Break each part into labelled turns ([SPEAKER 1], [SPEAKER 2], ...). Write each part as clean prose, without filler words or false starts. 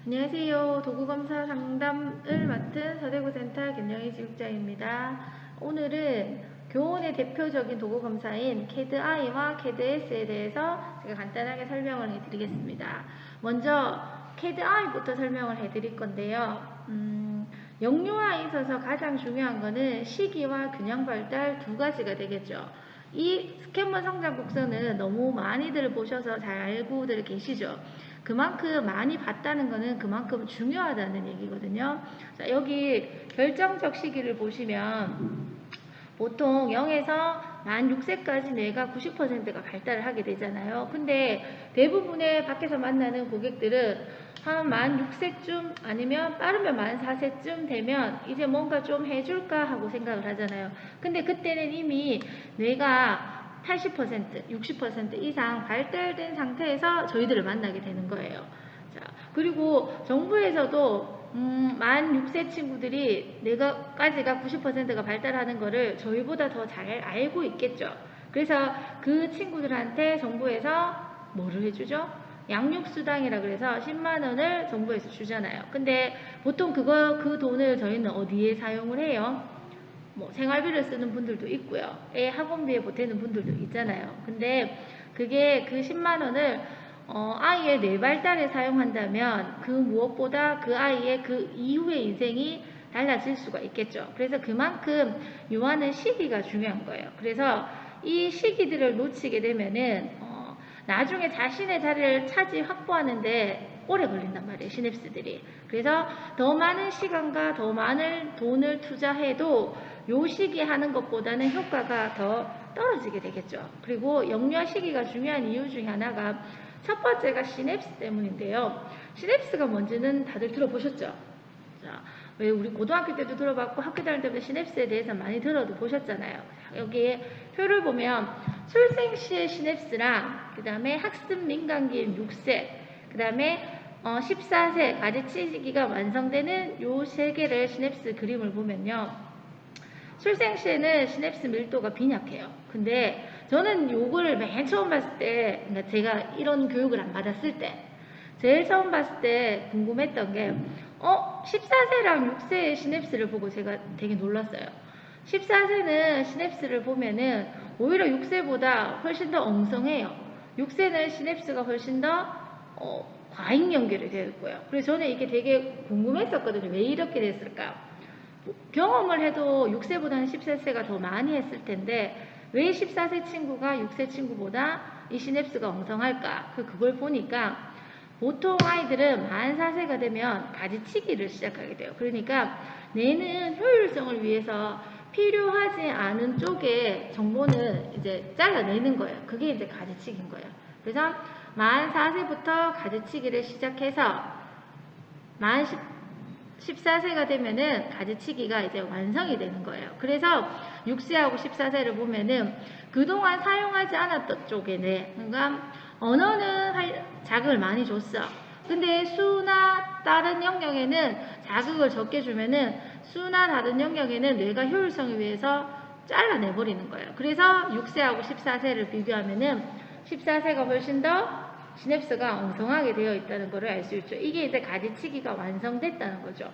[SPEAKER 1] 안녕하세요. 도구검사 상담을 맡은 서대구센터 김영희 지국장입니다. 오늘은 교원의 대표적인 도구검사인 CAD-I와 CAD-S에 대해서 제가 간단하게 설명을 해드리겠습니다. 먼저 CAD-I부터 설명을 해드릴 건데요. 영유아에 있어서 가장 중요한 거는 시기와 균형 발달 두 가지가 되겠죠. 이 스캔머 성장 곡선은 너무 많이들 보셔서 잘 알고들 계시죠. 그만큼 많이 봤다는 거는 그만큼 중요하다는 얘기거든요. 자, 여기 결정적 시기를 보시면 보통 0에서 만 6세까지 뇌가 90%가 발달을 하게 되잖아요. 근데 대부분의 밖에서 만나는 고객들은 한 만 6세쯤 아니면 빠르면 만 4세쯤 되면 이제 뭔가 좀 해줄까 하고 생각을 하잖아요. 근데 그때는 이미 뇌가 80%, 60% 이상 발달된 상태에서 저희들을 만나게 되는 거예요. 자, 그리고 정부에서도 만 6세 친구들이 내가까지가 90%가 발달하는 거를 저희보다 더 잘 알고 있겠죠. 그래서 그 친구들한테 정부에서 뭐를 해주죠? 양육수당이라 그래서 10만 원을 정부에서 주잖아요. 근데 보통 그 돈을 저희는 어디에 사용을 해요? 뭐 생활비를 쓰는 분들도 있고요. 애 학원비에 보태는 분들도 있잖아요. 근데 그게 그 10만 원을 아이의 뇌발달에 사용한다면 그 무엇보다 그 아이의 그 이후의 인생이 달라질 수가 있겠죠. 그래서 그만큼 요하는 시기가 중요한 거예요. 그래서 이 시기들을 놓치게 되면은 나중에 자신의 자리를 차지 확보하는데 오래 걸린단 말이에요. 시냅스들이. 그래서 더 많은 시간과 더 많은 돈을 투자해도 요 시기에 하는 것보다는 효과가 더 떨어지게 되겠죠. 그리고 영유아 시기가 중요한 이유 중에 하나가 첫 번째가 시냅스 때문인데요. 시냅스가 뭔지는 다들 들어보셨죠? 자, 왜 우리 고등학교 때도 들어봤고 학교 다닐 때부터 시냅스에 대해서 많이 들어도 보셨잖아요. 여기에 표를 보면 출생 시의 시냅스랑 그 다음에 학습 민간기인 6세, 그 다음에 14세 가지치기가 완성되는 요 세 개를 시냅스 그림을 보면요. 출생 시에는 시냅스 밀도가 빈약해요. 근데 저는 요거를 맨 처음 봤을 때, 그러니까 제가 이런 교육을 안 받았을 때, 제일 처음 봤을 때 궁금했던 게 14세랑 6세의 시냅스를 보고 제가 되게 놀랐어요. 14세는 시냅스를 보면은 오히려 6세보다 훨씬 더 엉성해요. 6세는 시냅스가 훨씬 더 과잉 연결이 되어 있고요. 그래서 저는 이게 되게 궁금했었거든요. 왜 이렇게 됐을까요? 경험을 해도 6세보다는 14세가 더 많이 했을 텐데 왜 14세 친구가 6세 친구보다 이 시냅스가 엉성할까? 그걸 보니까 보통 아이들은 만 4세가 되면 가지치기를 시작하게 돼요. 그러니까 뇌는 효율성을 위해서 필요하지 않은 쪽에 정보는 이제 잘라내는 거예요. 그게 이제 가지치기인 거예요. 그래서 만 4세부터 가지치기를 시작해서 만 14세가 되면은 가지치기가 이제 완성이 되는 거예요. 그래서 6세하고 14세를 보면은 그동안 사용하지 않았던 쪽에는, 그러니까 언어는 자극을 많이 줬어. 근데 수나 다른 영역에는 자극을 적게 주면은 수나 다른 영역에는 뇌가 효율성을 위해서 잘라내버리는 거예요. 그래서 6세하고 14세를 비교하면은 14세가 훨씬 더 시냅스가 엉성하게 되어 있다는 것을 알 수 있죠. 이게 이제 가지치기가 완성됐다는 거죠.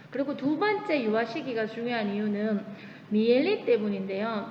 [SPEAKER 1] 그리고 두 번째 유아 시기가 중요한 이유는 미엘린 때문인데요.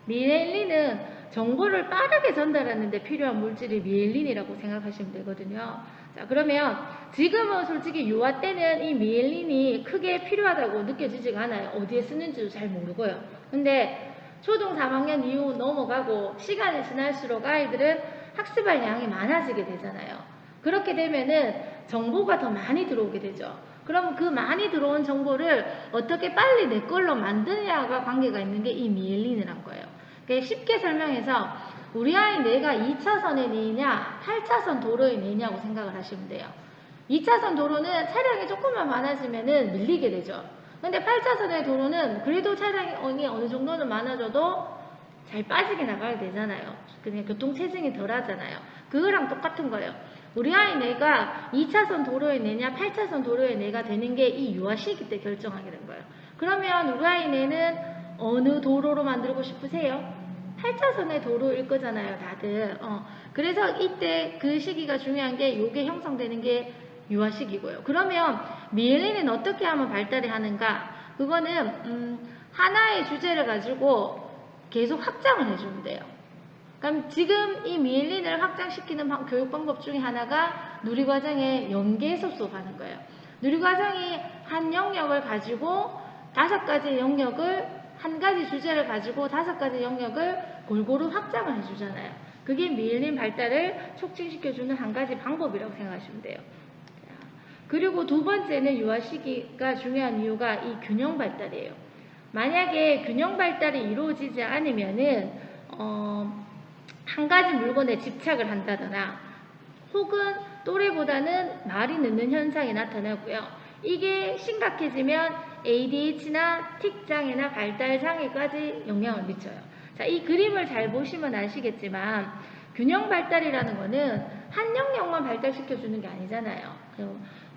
[SPEAKER 1] 미엘린은 정보를 빠르게 전달하는데 필요한 물질이 미엘린이라고 생각하시면 되거든요. 자, 그러면 지금은 솔직히 유아 때는 이 미엘린이 크게 필요하다고 느껴지지가 않아요. 어디에 쓰는지도 잘 모르고요. 근데 초등 3학년 이후 넘어가고 시간이 지날수록 아이들은 학습할 양이 많아지게 되잖아요. 그렇게 되면은 정보가 더 많이 들어오게 되죠. 그럼 그 많이 들어온 정보를 어떻게 빨리 내 걸로 만드냐가 관계가 있는 게 이 미엘린이란 거예요. 그러니까 쉽게 설명해서 우리 아이 뇌가 2차선의 뇌냐 8차선 도로의 뇌냐고 생각을 하시면 돼요. 2차선 도로는 차량이 조금만 많아지면은 밀리게 되죠. 근데 8차선의 도로는 그래도 차량이 어느 정도는 많아져도 잘 빠지게 나가야 되잖아요. 그냥 교통체증이 덜 하잖아요. 그거랑 똑같은 거예요. 우리 아이 뇌가 2차선 도로의 뇌냐 8차선 도로의 뇌가 되는 게 이 유아 시기 때 결정하게 된 거예요. 그러면 우리 아이 뇌는 어느 도로로 만들고 싶으세요? 8차선의 도로일 거잖아요, 다들. 그래서 이때 그 시기가 중요한 게 요게 형성되는 게 유아식이고요. 그러면 미엘린은 어떻게 하면 발달이 하는가? 그거는 하나의 주제를 가지고 계속 확장을 해주면 돼요. 그럼 지금 이 미엘린을 확장시키는 교육 방법 중에 하나가 누리과정의 연계해서 수업하는 거예요. 누리과정이 한 영역을 가지고 5가지 영역을 한 가지 주제를 가지고 5가지 영역을 골고루 확장을 해주잖아요. 그게 미엘린 발달을 촉진시켜주는 한 가지 방법이라고 생각하시면 돼요. 그리고 두 번째는 유아 시기가 중요한 이유가 이 균형 발달이에요. 만약에 균형 발달이 이루어지지 않으면은 한 가지 물건에 집착을 한다거나 혹은 또래보다는 말이 늦는 현상이 나타나고요. 이게 심각해지면 ADH나 틱장애나 발달장애까지 영향을 미쳐요. 자, 이 그림을 잘 보시면 아시겠지만 균형 발달이라는 거는 한 영역만 발달시켜주는 게 아니잖아요.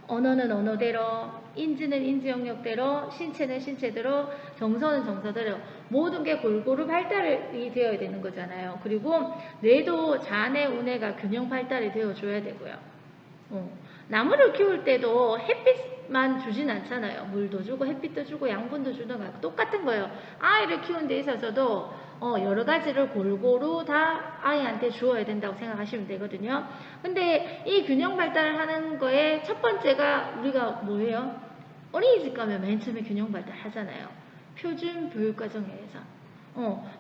[SPEAKER 1] 언어는 언어대로, 인지는 인지 영역대로, 신체는 신체대로, 정서는 정서대로 모든 게 골고루 발달이 되어야 되는 거잖아요. 그리고 뇌도 자내, 우뇌가 균형 발달이 되어줘야 되고요. 나무를 키울 때도 햇빛만 주진 않잖아요. 물도 주고 햇빛도 주고 양분도 주는 거 똑같은 거예요. 아이를 키우는 데 있어서도 여러 가지를 골고루 다 아이한테 주어야 된다고 생각하시면 되거든요. 근데 이 균형 발달을 하는 거에 첫 번째가 우리가 뭐예요? 어린이집 가면 맨 처음에 균형 발달 하잖아요. 표준 교육과정에서.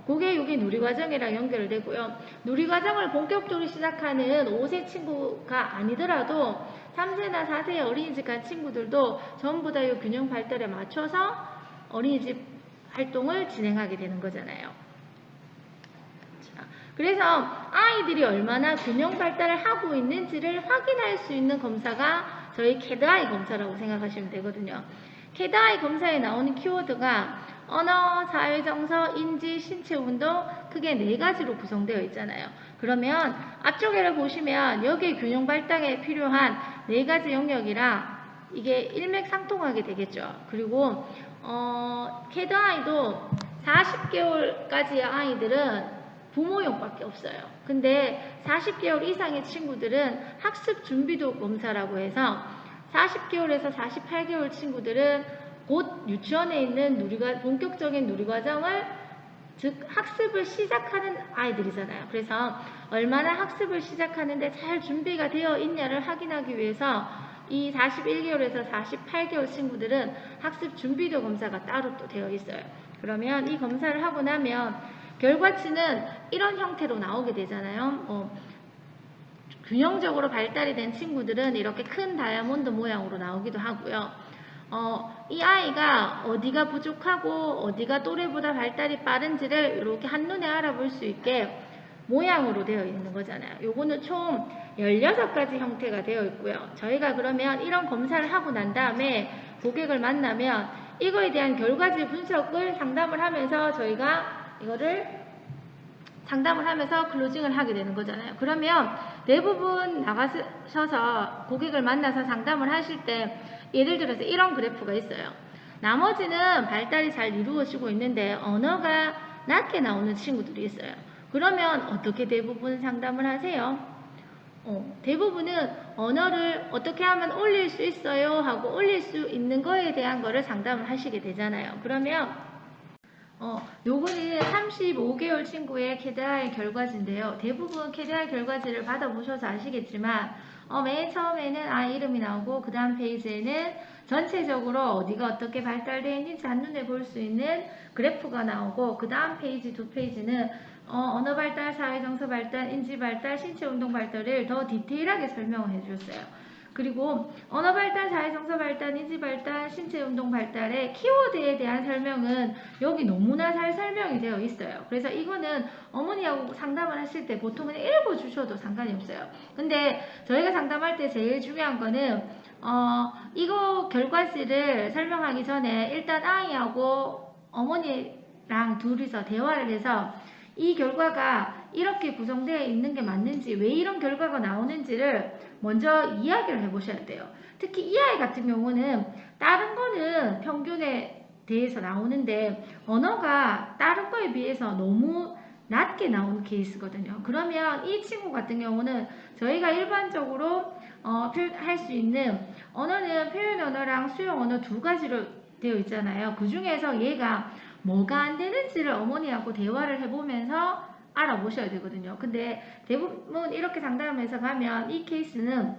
[SPEAKER 1] 그게 여기 누리과정이랑 연결되고요. 누리과정을 본격적으로 시작하는 5세 친구가 아니더라도 3세나 4세 어린이집 간 친구들도 전부 다 이 균형 발달에 맞춰서 어린이집 활동을 진행하게 되는 거잖아요. 그래서 아이들이 얼마나 균형 발달을 하고 있는지를 확인할 수 있는 검사가 저희 캐드아이 검사라고 생각하시면 되거든요. 캐드아이 검사에 나오는 키워드가 언어, 사회정서, 인지, 신체운동 크게 4가지로 구성되어 있잖아요. 그러면 앞쪽에를 보시면 여기에 균형 발달에 필요한 4가지 영역이랑 이게 일맥상통하게 되겠죠. 그리고 캐드아이도 40개월까지의 아이들은 부모용밖에 없어요. 근데 40개월 이상의 친구들은 학습 준비도 검사라고 해서 40개월에서 48개월 친구들은 곧 유치원에 있는 본격적인 누리과정을 즉 학습을 시작하는 아이들이잖아요. 그래서 얼마나 학습을 시작하는데 잘 준비가 되어 있냐를 확인하기 위해서 이 41개월에서 48개월 친구들은 학습 준비도 검사가 따로 또 되어 있어요. 그러면 이 검사를 하고 나면 결과치는 이런 형태로 나오게 되잖아요. 균형적으로 발달이 된 친구들은 이렇게 큰 다이아몬드 모양으로 나오기도 하고요. 이 아이가 어디가 부족하고 어디가 또래보다 발달이 빠른지를 이렇게 한눈에 알아볼 수 있게 모양으로 되어 있는 거잖아요. 요거는 총 16가지 형태가 되어 있고요. 저희가 그러면 이런 검사를 하고 난 다음에 고객을 만나면 이거에 대한 결과지 분석을 상담을 하면서 저희가 이거를 상담을 하면서 클로징을 하게 되는 거잖아요. 그러면 대부분 나가셔서 고객을 만나서 상담을 하실 때 예를 들어서 이런 그래프가 있어요. 나머지는 발달이 잘 이루어지고 있는데 언어가 낮게 나오는 친구들이 있어요. 그러면 어떻게 대부분 상담을 하세요? 대부분은 언어를 어떻게 하면 올릴 수 있어요? 하고 올릴 수 있는 거에 대한 거를 상담을 하시게 되잖아요. 그러면 요거는 35개월 친구의 캐드아이 결과지인데요. 대부분 캐드아이 결과지를 받아보셔서 아시겠지만 맨 처음에는 아이 이름이 나오고 그 다음 페이지에는 전체적으로 어디가 어떻게 발달되어 있는지 한눈에 볼 수 있는 그래프가 나오고 그 다음 페이지 2페이지는 언어 발달, 사회정서 발달, 인지 발달, 신체 운동 발달을 더 디테일하게 설명을 해주셨어요. 그리고 언어 발달, 사회정서 발달, 인지 발달, 신체 운동 발달의 키워드에 대한 설명은 여기 너무나 잘 설명이 되어 있어요. 그래서 이거는 어머니하고 상담을 하실 때 보통은 읽어주셔도 상관이 없어요. 근데 저희가 상담할 때 제일 중요한 거는 이거 결과지를 설명하기 전에 일단 아이하고 어머니랑 둘이서 대화를 해서 이 결과가 이렇게 구성되어 있는 게 맞는지 왜 이런 결과가 나오는지를 먼저 이야기를 해보셔야 돼요. 특히 이 아이 같은 경우는 다른 거는 평균에 대해서 나오는데 언어가 다른 거에 비해서 너무 낮게 나오는 케이스거든요. 그러면 이 친구 같은 경우는 저희가 일반적으로 할 수 있는 언어는 표현 언어랑 수용 언어 두 가지로 되어 있잖아요. 그 중에서 얘가 뭐가 안 되는지를 어머니하고 대화를 해보면서 알아보셔야 되거든요. 근데 대부분 이렇게 상담해서 가면 이 케이스는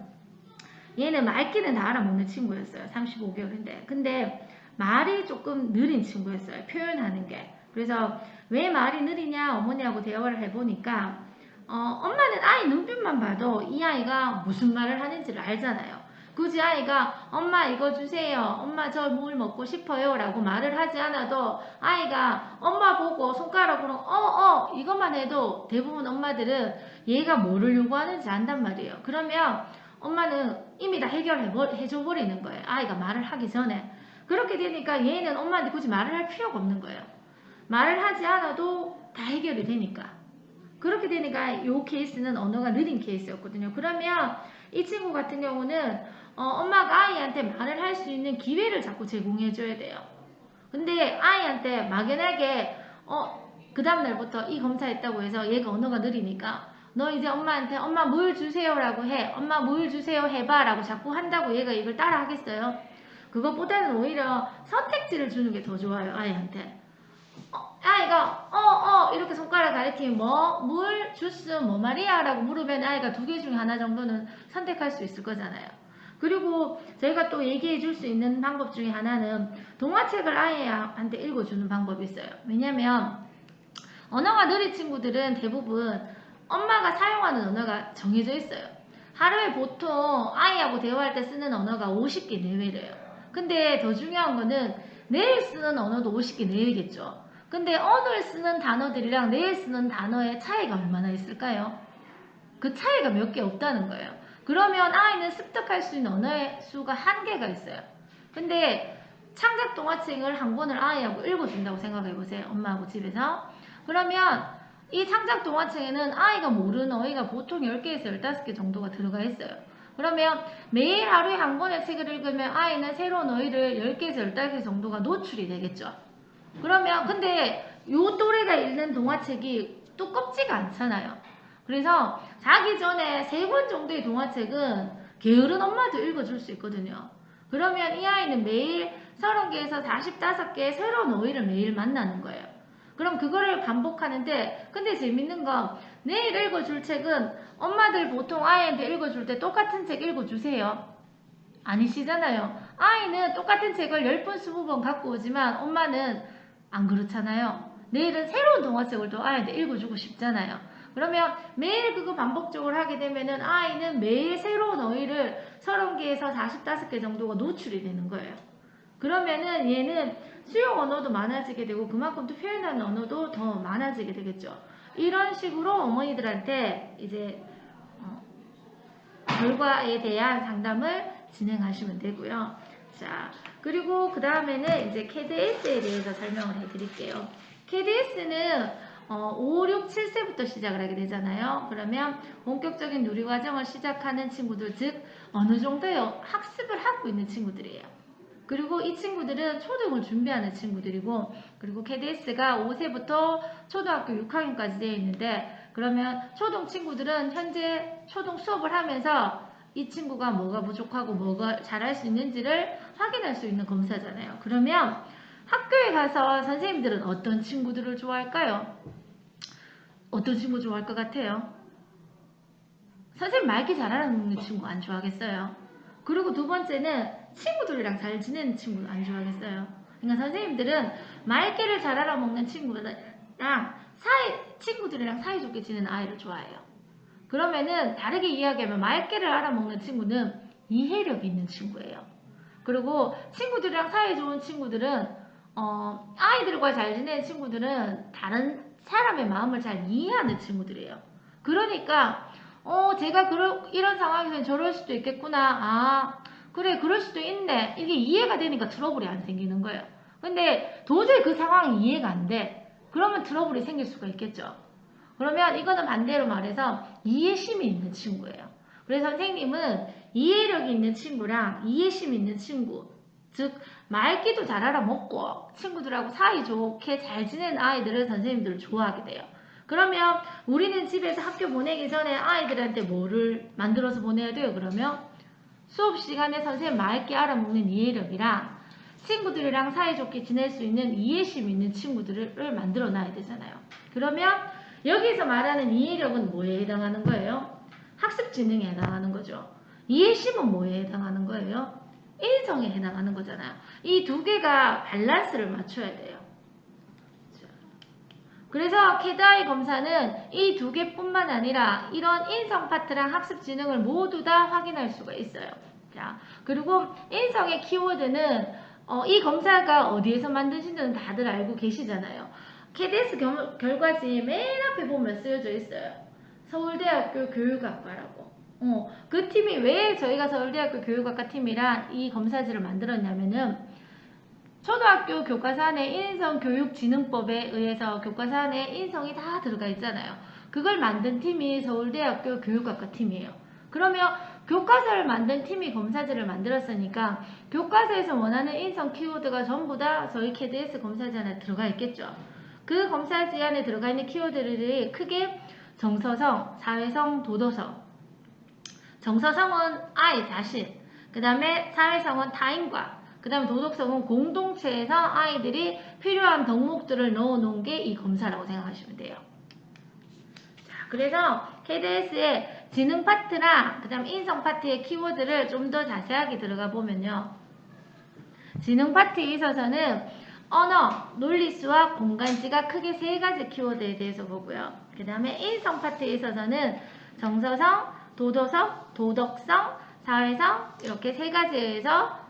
[SPEAKER 1] 얘는 말귀는 다 알아먹는 친구였어요. 35개월인데. 근데 말이 조금 느린 친구였어요. 표현하는 게. 그래서 왜 말이 느리냐 어머니하고 대화를 해보니까 엄마는 아이 눈빛만 봐도 이 아이가 무슨 말을 하는지를 알잖아요. 굳이 아이가 엄마 이거 주세요. 엄마 저 물 먹고 싶어요. 라고 말을 하지 않아도 아이가 엄마 보고 손가락으로 이것만 해도 대부분 엄마들은 얘가 뭐를 요구하는지 안단 말이에요. 그러면 엄마는 이미 다 해줘 버리는 거예요. 아이가 말을 하기 전에. 그렇게 되니까 얘는 엄마한테 굳이 말을 할 필요가 없는 거예요. 말을 하지 않아도 다 해결이 되니까. 그렇게 되니까 이 케이스는 언어가 느린 케이스였거든요. 그러면 이 친구 같은 경우는 엄마가 아이한테 말을 할 수 있는 기회를 자꾸 제공해줘야 돼요. 근데 아이한테 막연하게 그 다음날부터 이 검사했다고 해서 얘가 언어가 느리니까 너 이제 엄마한테 엄마 물 주세요 라고 해. 엄마 물 주세요 해봐 라고 자꾸 한다고 얘가 이걸 따라 하겠어요? 그것보다는 오히려 선택지를 주는 게 더 좋아요. 아이한테. 아이가 이렇게 손가락 가리키면 뭐? 물? 주스? 뭐 말이야? 라고 물으면 아이가 두 개 중에 하나 정도는 선택할 수 있을 거잖아요. 그리고 저희가 또 얘기해 줄 수 있는 방법 중에 하나는 동화책을 아이한테 읽어주는 방법이 있어요. 왜냐면 언어가 느린 친구들은 대부분 엄마가 사용하는 언어가 정해져 있어요. 하루에 보통 아이하고 대화할 때 쓰는 언어가 50개 내외래요. 근데 더 중요한 거는 내일 쓰는 언어도 50개 내외겠죠. 근데 오늘 쓰는 단어들이랑 내일 쓰는 단어의 차이가 얼마나 있을까요? 그 차이가 몇 개 없다는 거예요. 그러면 아이는 습득할 수 있는 언어의 수가 한계가 있어요. 근데 창작 동화책을 한 권을 아이하고 읽어준다고 생각해보세요. 엄마하고 집에서. 그러면 이 창작 동화책에는 아이가 모르는 어휘가 보통 10개에서 15개 정도가 들어가 있어요. 그러면 매일 하루에 한 권의 책을 읽으면 아이는 새로운 어휘를 10개에서 15개 정도가 노출이 되겠죠. 그러면 근데 요 또래가 읽는 동화책이 두껍지가 않잖아요. 그래서 자기 전에 3권 정도의 동화책은 게으른 엄마도 읽어줄 수 있거든요. 그러면 이 아이는 매일 30개에서 45개의 새로운 어휘를 매일 만나는 거예요. 그럼 그거를 반복하는데 근데 재밌는 건 내일 읽어줄 책은 엄마들 보통 아이한테 읽어줄 때 똑같은 책 읽어주세요. 아니시잖아요. 아이는 똑같은 책을 10번, 20번 갖고 오지만 엄마는 안 그렇잖아요. 내일은 새로운 동화책을 또 아이한테 읽어주고 싶잖아요. 그러면 매일 그거 반복적으로 하게 되면은 아이는 매일 새로운 어휘를 30개에서 45개 정도가 노출이 되는 거예요. 그러면은 얘는 수용 언어도 많아지게 되고 그만큼 또 표현하는 언어도 더 많아지게 되겠죠. 이런 식으로 어머니들한테 이제 결과에 대한 상담을 진행하시면 되고요. 자, 그리고 그 다음에는 이제 CAD-S에 대해서 설명을 해드릴게요. CAD-S는 5, 6, 7세부터 시작을 하게 되잖아요. 그러면 본격적인 누리과정을 시작하는 친구들, 즉 어느 정도의 학습을 하고 있는 친구들이에요. 그리고 이 친구들은 초등을 준비하는 친구들이고, 그리고 CAD-S가 5세부터 초등학교 6학년까지 되어 있는데, 그러면 초등 친구들은 현재 초등 수업을 하면서 이 친구가 뭐가 부족하고 뭐가 잘할 수 있는지를 확인할 수 있는 검사잖아요. 그러면 학교에 가서 선생님들은 어떤 친구들을 좋아할까요? 어떤 친구 좋아할 것 같아요? 선생님 말귀 잘하는 친구 안 좋아하겠어요? 그리고 두 번째는 친구들이랑 잘 지내는 친구 안 좋아하겠어요? 그러니까 선생님들은 말귀를 잘 알아먹는 친구랑 친구들이랑 사이좋게 지내는 아이를 좋아해요. 그러면은 다르게 이야기하면 말귀를 알아먹는 친구는 이해력이 있는 친구예요. 그리고 친구들이랑 사이 좋은 친구들은 아이들과 잘 지내는 친구들은 다른 사람의 마음을 잘 이해하는 친구들이에요. 그러니까 제가 이런 상황에서는 저럴 수도 있겠구나. 아, 그래, 그럴 수도 있네. 이게 이해가 되니까 트러블이 안 생기는 거예요. 근데 도저히 그 상황이 이해가 안 돼. 그러면 트러블이 생길 수가 있겠죠. 그러면 이거는 반대로 말해서 이해심이 있는 친구예요. 그래서 선생님은 이해력이 있는 친구랑 이해심 있는 친구, 즉 말귀도 잘 알아먹고 친구들하고 사이좋게 잘 지내는 아이들을 선생님들 좋아하게 돼요. 그러면 우리는 집에서 학교 보내기 전에 아이들한테 뭐를 만들어서 보내야 돼요? 그러면 수업 시간에 선생님 맑게 알아먹는 이해력이랑 친구들이랑 사이좋게 지낼 수 있는 이해심 있는 친구들을 만들어 놔야 되잖아요. 그러면 여기서 말하는 이해력은 뭐에 해당하는 거예요? 학습 지능에 해당하는 거죠. 이해심은 뭐에 해당하는 거예요? 인성에 해당하는 거잖아요. 이 두 개가 밸런스를 맞춰야 돼요. 그래서 캐드아이 검사는 이 두 개뿐만 아니라 이런 인성 파트랑 학습 지능을 모두 다 확인할 수가 있어요. 자, 그리고 인성의 키워드는 이 검사가 어디에서 만드신지는 다들 알고 계시잖아요. KDS 결과지 맨 앞에 보면 쓰여져 있어요. 서울대학교 교육학과라고. 그 팀이 왜 저희가 서울대학교 교육학과 팀이랑 이 검사지를 만들었냐면은 초등학교 교과서 안에 인성교육진흥법에 의해서 교과서 안에 인성이 다 들어가 있잖아요. 그걸 만든 팀이 서울대학교 교육학과 팀이에요. 그러면 교과서를 만든 팀이 검사지를 만들었으니까 교과서에서 원하는 인성 키워드가 전부 다 저희 KDS 검사지 안에 들어가 있겠죠. 그 검사지 안에 들어가 있는 키워드들이 크게 정서성, 사회성, 도덕성. 정서성은 아이 자신, 그 다음에 사회성은 타인과, 그 다음에 도덕성은 공동체에서 아이들이 필요한 덕목들을 넣어놓은 게 이 검사라고 생각하시면 돼요. 자, 그래서 KDS의 지능 파트랑 그 다음 인성 파트의 키워드를 좀 더 자세하게 들어가 보면요. 지능 파트에 있어서는 언어, 논리수와 공간지가 크게 세 가지 키워드에 대해서 보고요. 그 다음에 인성 파트에 있어서는 정서성, 도덕성, 사회성 이렇게 세 가지에서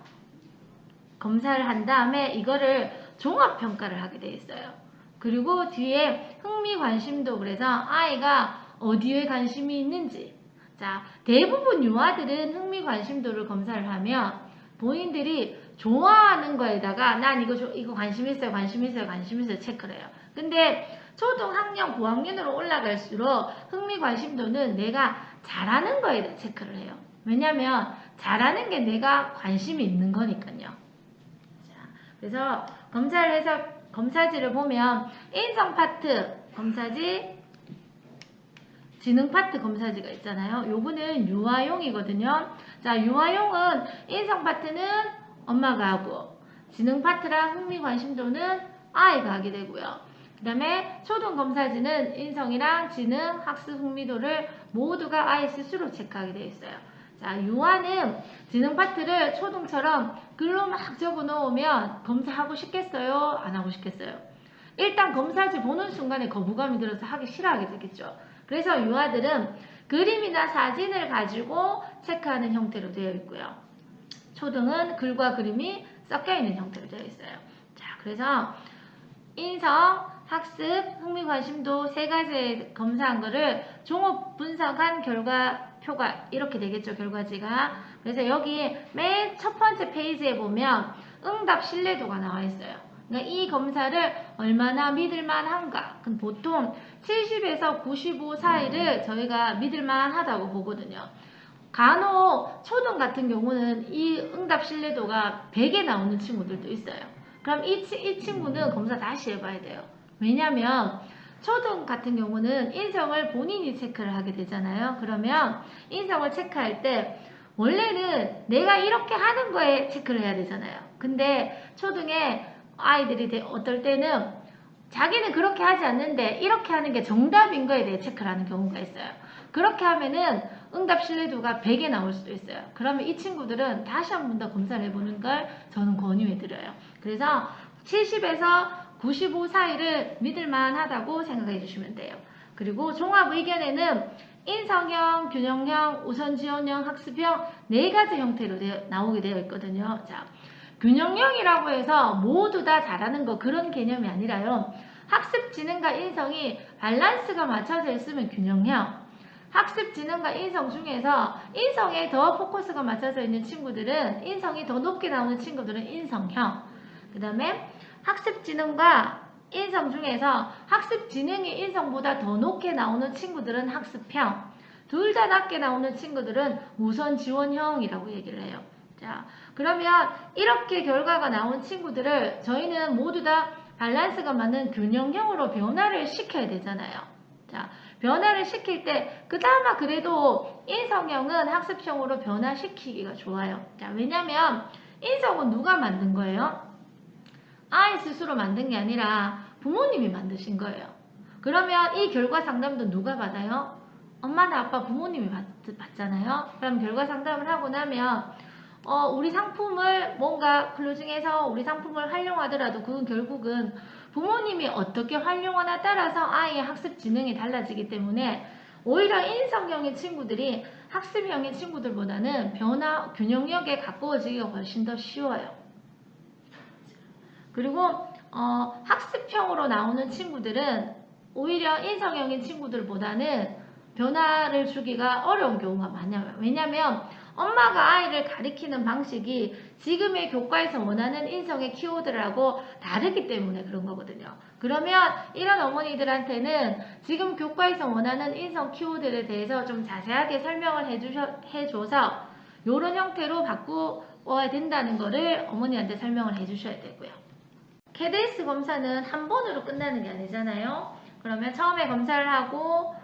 [SPEAKER 1] 검사를 한 다음에 이거를 종합평가를 하게 돼 있어요. 그리고 뒤에 흥미 관심도 그래서 아이가 어디에 관심이 있는지 자 대부분 유아들은 흥미 관심도를 검사를 하면 본인들이 좋아하는 거에다가 난 이거 관심 있어요 체크를 해요. 근데 초등학년 고학년으로 올라갈수록 흥미 관심도는 내가 잘하는 거에 대해 체크를 해요. 왜냐면 잘하는 게 내가 관심이 있는 거니까요. 자, 그래서 검사를 해서 검사지를 보면 인성 파트 검사지, 지능 파트 검사지가 있잖아요. 요거는 유아용이거든요. 자, 유아용은 인성 파트는 엄마가 하고 지능 파트랑 흥미 관심도는 아이가 하게 되고요. 그 다음에 초등 검사지는 인성이랑 지능, 학습 흥미도를 모두가 아이 스스로 체크하게 되어 있어요. 자, 유아는 지능 파트를 초등처럼 글로 막 적어 놓으면 검사하고 싶겠어요? 안 하고 싶겠어요? 일단 검사지 보는 순간에 거부감이 들어서 하기 싫어하게 되겠죠. 그래서 유아들은 그림이나 사진을 가지고 체크하는 형태로 되어 있고요. 초등은 글과 그림이 섞여 있는 형태로 되어 있어요. 자, 그래서 인성, 학습, 흥미, 관심도 세 가지 검사한 거를 종합 분석한 결과표가 이렇게 되겠죠. 결과지가. 그래서 여기 맨 첫 번째 페이지에 보면 응답 신뢰도가 나와 있어요. 그러니까 이 검사를 얼마나 믿을만한가. 그럼 보통 70에서 95 사이를 저희가 믿을만하다고 보거든요. 간혹 초등 같은 경우는 이 응답 신뢰도가 100에 나오는 친구들도 있어요. 그럼 이 친구는 검사 다시 해봐야 돼요. 왜냐면 초등 같은 경우는 인성을 본인이 체크를 하게 되잖아요. 그러면 인성을 체크할 때 원래는 내가 이렇게 하는 거에 체크를 해야 되잖아요. 근데 초등에 아이들이 어떨 때는 자기는 그렇게 하지 않는데 이렇게 하는 게 정답인 거에 대해 체크를 하는 경우가 있어요. 그렇게 하면은 응답 신뢰도가 100에 나올 수도 있어요. 그러면 이 친구들은 다시 한 번 더 검사를 해보는 걸 저는 권유해드려요. 그래서 70에서 95 사이를 믿을만 하다고 생각해 주시면 돼요. 그리고 종합 의견에는 인성형, 균형형, 우선지원형, 학습형 4가지 형태로 나오게 되어 있거든요. 자, 균형형이라고 해서 모두 다 잘하는 거 그런 개념이 아니라요. 학습 지능과 인성이 밸런스가 맞춰져 있으면 균형형, 학습 지능과 인성 중에서 인성에 더 포커스가 맞춰져 있는 친구들은 인성이 더 높게 나오는 친구들은 인성형, 그 다음에 학습 지능과 인성 중에서 학습 지능이 인성보다 더 높게 나오는 친구들은 학습형, 둘 다 낮게 나오는 친구들은 우선 지원형이라고 얘기를 해요. 자, 그러면 이렇게 결과가 나온 친구들을 저희는 모두 다 밸런스가 맞는 균형형으로 변화를 시켜야 되잖아요. 자, 변화를 시킬 때 그나마 그래도 인성형은 학습형으로 변화시키기가 좋아요. 자, 왜냐면 인성은 누가 만든 거예요? 아이 스스로 만든 게 아니라 부모님이 만드신 거예요. 그러면 이 결과 상담도 누가 받아요? 엄마나 아빠 부모님이 받잖아요. 그럼 결과 상담을 하고 나면 우리 상품을 뭔가 클로징해서 우리 상품을 활용하더라도 그건 결국은 부모님이 어떻게 활용하나 따라서 아이의 학습 지능이 달라지기 때문에 오히려 인성형의 친구들이 학습형의 친구들보다는 변화, 균형력에 가까워지기가 훨씬 더 쉬워요. 그리고 학습형으로 나오는 친구들은 오히려 인성형인 친구들보다는 변화를 주기가 어려운 경우가 많아요. 왜냐하면 엄마가 아이를 가리키는 방식이 지금의 교과에서 원하는 인성의 키워드라고 다르기 때문에 그런 거거든요. 그러면 이런 어머니들한테는 지금 교과에서 원하는 인성 키워드에 대해서 좀 자세하게 설명을 해줘서 이런 형태로 바꾸어야 된다는 거를 어머니한테 설명을 해주셔야 되고요. KDS 검사는 한 번으로 끝나는 게 아니잖아요. 그러면 처음에 검사를 하고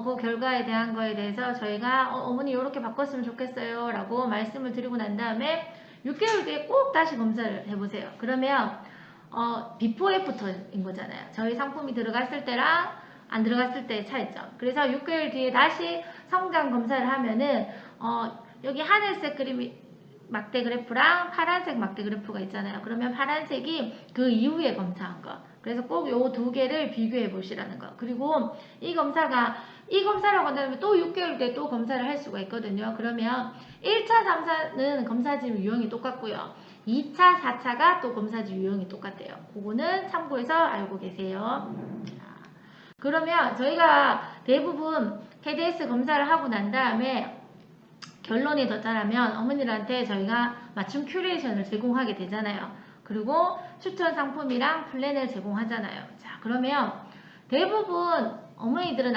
[SPEAKER 1] 그 결과에 대한 거에 대해서 저희가 어머니 이렇게 바꿨으면 좋겠어요 라고 말씀을 드리고 난 다음에 6개월 뒤에 꼭 다시 검사를 해보세요. 그러면 비포 애프터인 거잖아요. 저희 상품이 들어갔을 때랑 안 들어갔을 때의 차이점. 그래서 6개월 뒤에 다시 성장 검사를 하면은 여기 하늘색 그림이 막대 그래프랑 파란색 막대 그래프가 있잖아요. 그러면 파란색이 그 이후에 검사한 거. 그래서 꼭 요 두 개를 비교해 보시라는 거. 그리고 이 검사라고 한다면 또 6개월 뒤에 또 검사를 할 수가 있거든요. 그러면 1차, 3차는 검사지 유형이 똑같고요. 2차, 4차가 또 검사지 유형이 똑같대요. 그거는 참고해서 알고 계세요. 그러면 저희가 대부분 KDS 검사를 하고 난 다음에 결론이 더 짜라면 어머니들한테 저희가 맞춤 큐레이션을 제공하게 되잖아요. 그리고 추천 상품이랑 플랜을 제공하잖아요. 자, 그러면 대부분 어머니들은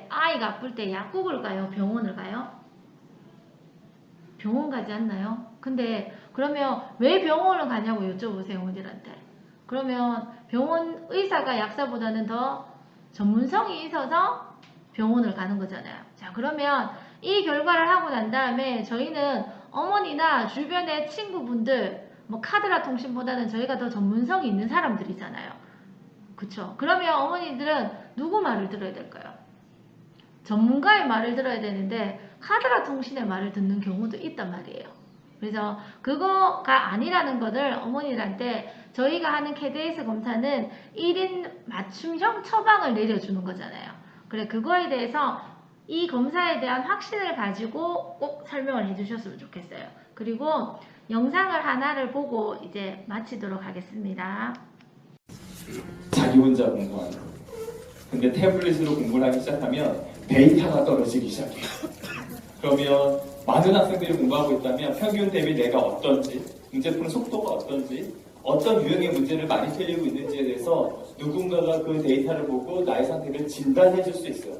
[SPEAKER 1] 아이가 아플 때 약국을 가요? 병원을 가요? 병원 가지 않나요? 근데 그러면 왜 병원을 가냐고 여쭤보세요, 어머니들한테. 그러면 병원 의사가 약사보다는 더 전문성이 있어서 병원을 가는 거잖아요. 자, 그러면 이 결과를 하고 난 다음에 저희는 어머니나 주변의 친구분들, 카드라 통신보다는 저희가 더 전문성이 있는 사람들이잖아요. 그쵸? 그러면 어머니들은 누구 말을 들어야 될까요? 전문가의 말을 들어야 되는데 카드라 통신의 말을 듣는 경우도 있단 말이에요. 그래서 그거가 아니라는 것을 어머니들한테 저희가 하는 KDS 검사는 1인 맞춤형 처방을 내려주는 거잖아요. 그래, 그거에 대해서 이 검사에 대한 확신을 가지고 꼭 설명을 해주셨으면 좋겠어요. 그리고 영상을 하나를 보고 이제 마치도록 하겠습니다.
[SPEAKER 2] 자기 혼자 공부하는 거. 근데 태블릿으로 공부를 하기 시작하면 데이터가 떨어지기 시작해요. 그러면 많은 학생들이 공부하고 있다면 평균 대비 내가 어떤지, 문제 푸는 속도가 어떤지, 어떤 유형의 문제를 많이 틀리고 있는지에 대해서 누군가가 그 데이터를 보고 나의 상태를 진단해 줄 수 있어요.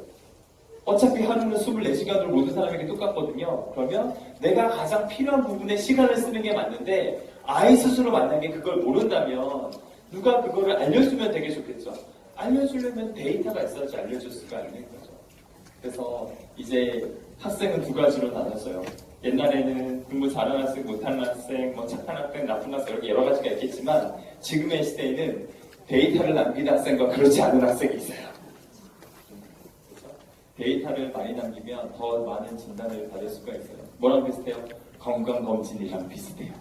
[SPEAKER 2] 어차피 하루는 24시간으로 모든 사람에게 똑같거든요. 그러면 내가 가장 필요한 부분에 시간을 쓰는 게 맞는데 아이 스스로 만약에 그걸 모른다면 누가 그거를 알려주면 되게 좋겠죠. 알려주려면 데이터가 있어야지 알려줄 수가 있는 거죠. 그래서 이제 학생은 두 가지로 나눠져요. 옛날에는 공부 잘하는 학생, 못하는 학생, 착한 학생, 나쁜 학생 이렇게 여러 가지가 있겠지만 지금의 시대에는 데이터를 남기는 학생과 그렇지 않은 학생이 있어요. 데이터를 많이 남기면 더 많은 진단을 받을 수가 있어요. 뭐랑 비슷해요? 건강검진이랑 비슷해요.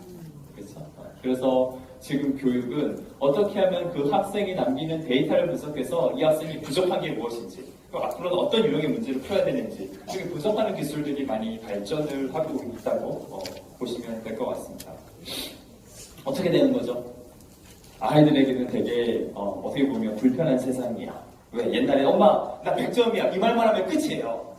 [SPEAKER 2] 그렇죠? 그래서 지금 교육은 어떻게 하면 그 학생이 남기는 데이터를 분석해서 이 학생이 부족한 게 무엇인지, 앞으로는 어떤 유형의 문제를 풀어야 되는지, 그게 분석하는 기술들이 많이 발전을 하고 있다고 보시면 될 것 같습니다. 어떻게 되는 거죠? 아이들에게는 되게 어떻게 보면 불편한 세상이야. 왜? 옛날에 엄마 나 100점이야 이 말만 하면 끝이에요.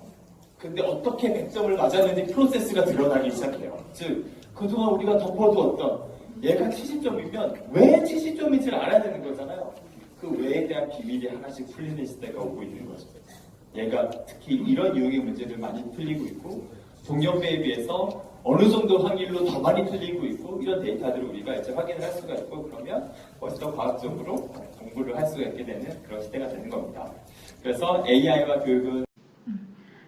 [SPEAKER 2] 근데 어떻게 100점을 맞았는지 프로세스가 드러나기 시작해요. 즉 그동안 우리가 덮어두었던 얘가 70점이면 왜 70점인지를 알아야 되는 거잖아요. 그 왜에 대한 비밀이 하나씩 풀리는 시대가 오고 있는 거죠. 얘가 특히 이런 유형의 문제를 많이 풀리고 있고 동년배에 비해서 어느 정도 확률로 더 많이 틀리고 있고 이런 데이터들을 우리가 이제 확인을 할 수가 있고 그러면 훨씬 더 과학적으로 공부를 할 수가 있게 되는 그런 시대가 되는 겁니다. 그래서 AI와 교육은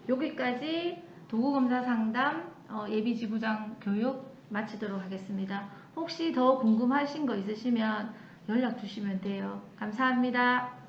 [SPEAKER 1] 여기까지 도구검사 상담 예비지구장 교육 마치도록 하겠습니다. 혹시 더 궁금하신 거 있으시면 연락 주시면 돼요. 감사합니다.